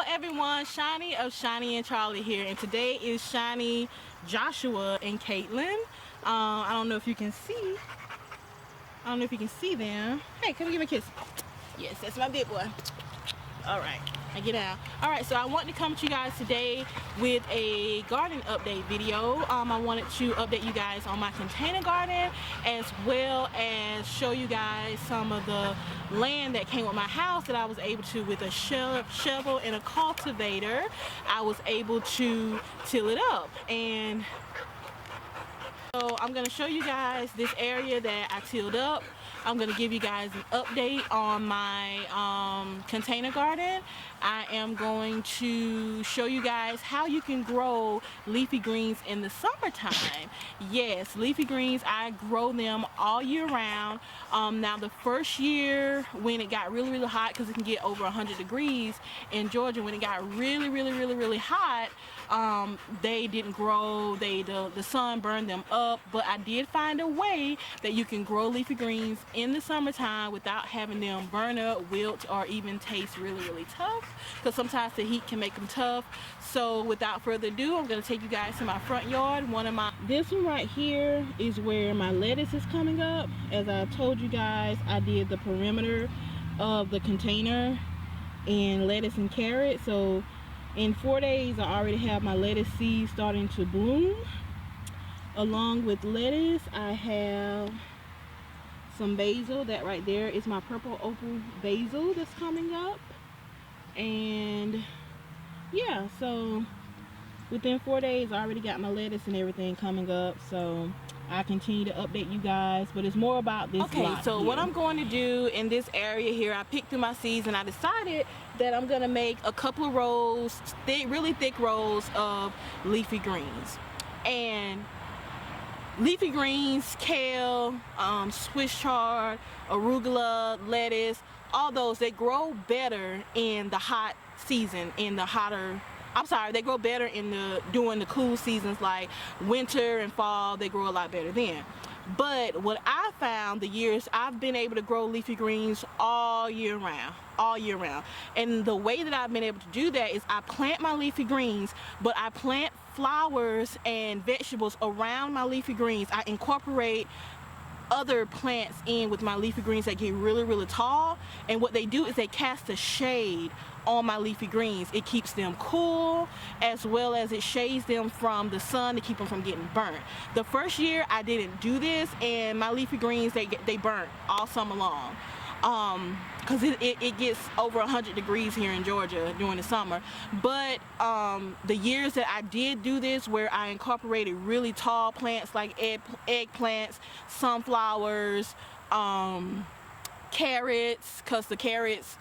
everyone, Shani of Shani and Charlie here, and today is Shani, Joshua, and Caitlin. I don't know if you can see. Them. Hey, come give me a kiss. Yes, that's my big boy. All right, I get out. All right, so I want to come to you guys today with a garden update video. I wanted to update you guys on my container garden, as well as show you guys some of the land that came with my house that I was able to, with a shovel and a cultivator, I was able to till it up. And so I'm going to show you guys this area that I tilled up. I'm going to give you guys an update on my container garden. I am going to show you guys how you can grow leafy greens in the summertime. Yes, leafy greens, I grow them all year round. Now the first year when it got really hot, because it can get over 100 degrees in Georgia, when it got really hot, they didn't grow. The sun burned them up. But I did find a way that you can grow leafy greens in the summertime without having them burn up, wilt, or even taste really tough, because sometimes the heat can make them tough. So without further ado, I'm going to take you guys to my front yard. This one right here is where my lettuce is coming up. As I told you guys, I did the perimeter of the container in lettuce and carrot. So in 4 days, I already have my lettuce seeds starting to bloom. Along with lettuce, I have some basil. That right there is my purple opal basil that's coming up. And yeah, so within 4 days, I already got my lettuce and everything coming up. So I continue to update you guys, but it's more about this lot so here. What I'm going to do in this area here, I picked through my seeds and I decided that I'm going to make a couple of rows, really thick rows of leafy greens. And leafy greens, kale, Swiss chard, arugula, lettuce, all those, they grow better in the hot season, they grow better during the cool seasons like winter and fall. They grow a lot better then. But what I found, the years I've been able to grow leafy greens all year round. And the way that I've been able to do that is I plant my leafy greens, but I plant flowers and vegetables around my leafy greens. I incorporate other plants in with my leafy greens that get really tall, and what they do is they cast a shade on my leafy greens. It keeps them cool, as well as it shades them from the sun to keep them from getting burnt. The first year I didn't do this, and my leafy greens, they burnt all summer long, because it gets over 100 degrees here in Georgia during the summer. But the years that I did do this, where I incorporated really tall plants like eggplants, sunflowers, carrots, because the carrots,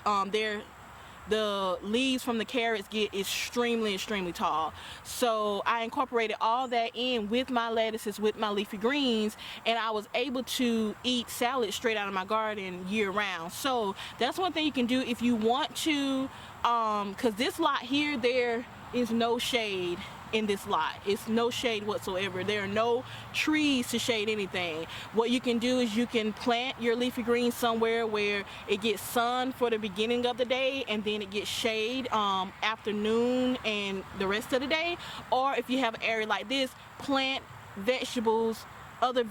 the leaves from the carrots get extremely tall. So I incorporated all that in with my lettuces, with my leafy greens, and I was able to eat salad straight out of my garden year round. So that's one thing you can do if you want to, because this lot here, there is no shade in this lot. It's no shade whatsoever. There are no trees to shade anything. What you can do is you can plant your leafy greens somewhere where it gets sun for the beginning of the day, and then it gets shade afternoon and the rest of the day. Or if you have an area like this, plant vegetables, other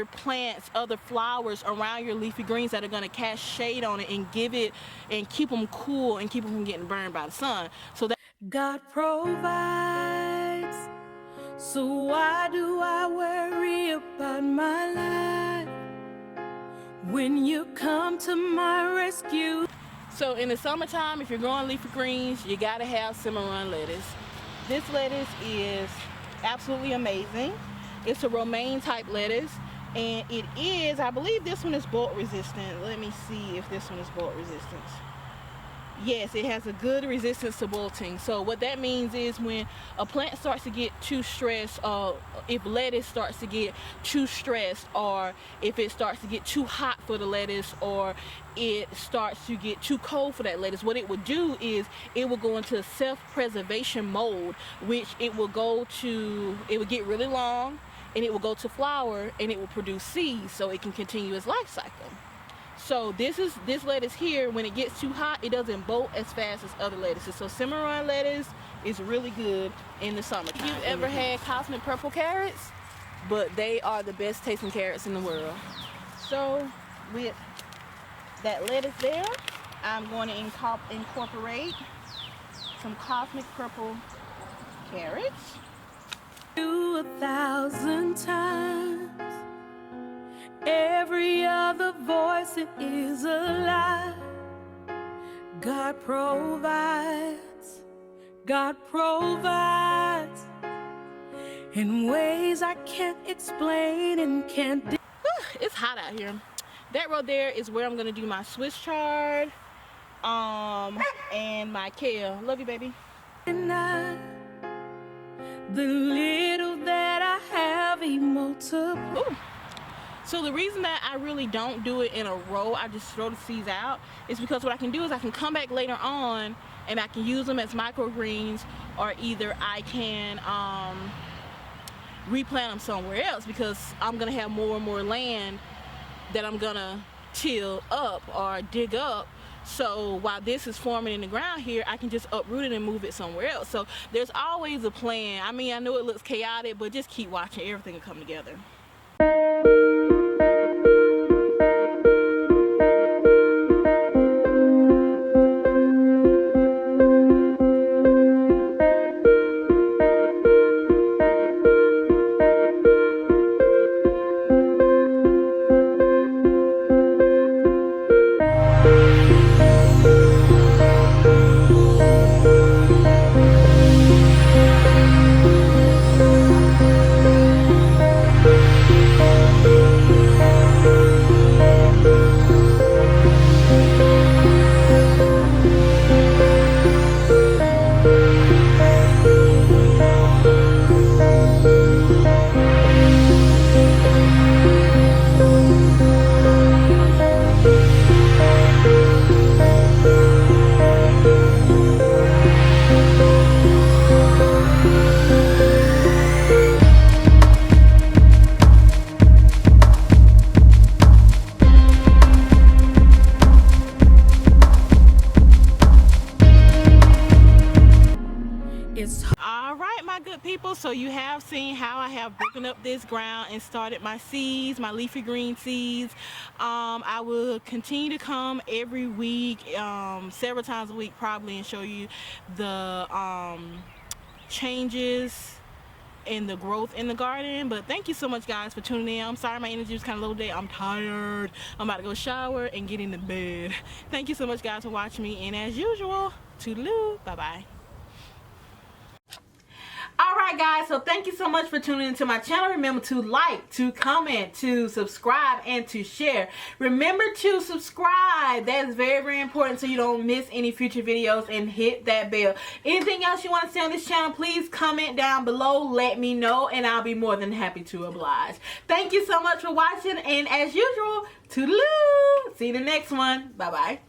plants, other flowers around your leafy greens that are going to cast shade on it and keep them cool and keep them from getting burned by the sun. So that God provides, so why do I worry about my life when you come to my rescue? So in the summertime, if you're growing leafy greens, you gotta have cimarron lettuce. This lettuce is absolutely amazing. It's a romaine type lettuce, and it is, I believe this one is bolt resistant. Let me see if this one is bolt resistant. Yes, it has a good resistance to bolting. So what that means is when a plant starts to get too stressed, if lettuce starts to get too stressed, or if it starts to get too hot for the lettuce, or it starts to get too cold for that lettuce, what it would do is it will go into self-preservation mode, which it will get really long, and it will go to flower, and it will produce seeds so it can continue its life cycle. So this lettuce here, when it gets too hot, it doesn't bolt as fast as other lettuces. So cimarron lettuce is really good in the summertime. If you've ever had cosmic purple carrots, but they are the best tasting carrots in the world. So with that lettuce there, I'm going to incorporate some cosmic purple carrots. 1,000 times. Every other voice, it is a lie. God provides. God provides in ways I can't explain and can't. It's hot out here. That road there is where I'm gonna do my Swiss chard, and my kale. Love you, baby. The little that I have, he multiplies. Ooh. So the reason that I really don't do it in a row, I just throw the seeds out, is because what I can do is I can come back later on and I can use them as microgreens, or either I can replant them somewhere else, because I'm gonna have more and more land that I'm gonna till up or dig up. So while this is forming in the ground here, I can just uproot it and move it somewhere else. So there's always a plan. I mean, I know it looks chaotic, but just keep watching. Everything will come together. Alright, my good people, so you have seen how I have broken up this ground and started my seeds, my leafy green seeds. I will continue to come every week, several times a week probably, and show you the changes in the growth in the garden. But thank you so much, guys, for tuning in. I'm sorry my energy was kind of low today. I'm tired. I'm about to go shower and get into bed. Thank you so much, guys, for watching me, and as usual, toodaloo, bye bye. Alright, guys, so thank you so much for tuning into my channel. Remember to like, to comment, to subscribe, and to share. Remember to subscribe. That is very, very important so you don't miss any future videos, and hit that bell. Anything else you want to see on this channel, please comment down below. Let me know, and I'll be more than happy to oblige. Thank you so much for watching, and as usual, toodaloo. See you in the next one. Bye-bye.